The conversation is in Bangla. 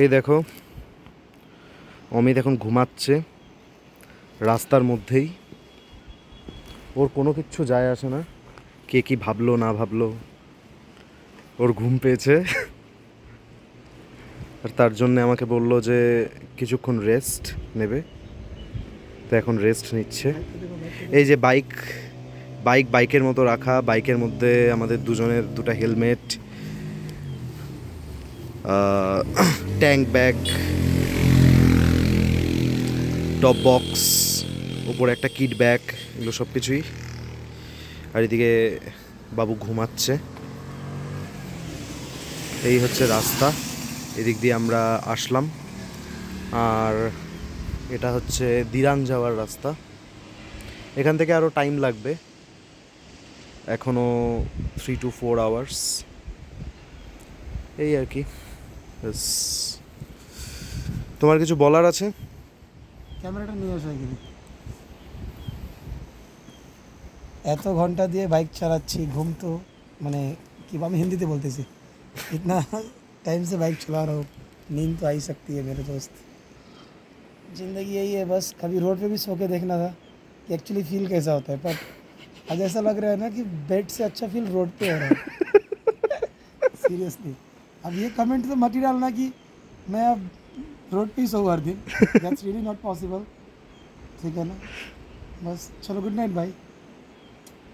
এই দেখো, অমিত এখন ঘুমাচ্ছে রাস্তার মধ্যেই। ওর কোনো কিচ্ছু যায় আসে না কে কি ভাবলো না ভাবলো, ওর ঘুম পেয়েছে। আর তার জন্যে আমাকে বললো যে কিছুক্ষণ রেস্ট নেবে, তো এখন রেস্ট নিচ্ছে। এই যে বাইক, বাইকের মতো রাখা, বাইকের মধ্যে আমাদের দুজনের দুটো helmet, tank bag, top box, উপরে একটা কিট ব্যাগ, এগুলো সব কিছুই। আর এদিকে বাবু ঘুমাচ্ছে। এই হচ্ছে রাস্তা, এদিক দিয়ে আমরা আসলাম। আর এটা হচ্ছে দিরাং যাওয়ার রাস্তা। এখান থেকে আরও টাইম লাগবে, এখনও 3 to 4 আওয়ার্স, এই আর কি। ব্যাস। তোমার কিছু বলার আছে? ক্যামেরাটা নিয়ে আসো এখানে। এত ঘন্টা দিয়ে বাইক চালাচ্ছি, ঘুম তো মানে कि मैं हिंदी में बोलते थे इतना टाइम से बाइक चला रहा हूँ, नींद तो आ ही सकती है मेरे दोस्त। ज़िंदगी यही है, बस कभी रोड पे भी सो के देखना था कि एक्चुअली फील कैसा होता है। पर आज ऐसा लग रहा है ना कि बेड से अच्छा फील रोड पे हो रहा है। सीरियसली। अब ये कमेंट तो मत ही डालना कि मैं अब रोड पे ही सोऊं हर दिन, दैट्स रियली नॉट पॉसिबल। ठीक है ना? बस चलो, गुड नाइट भाई।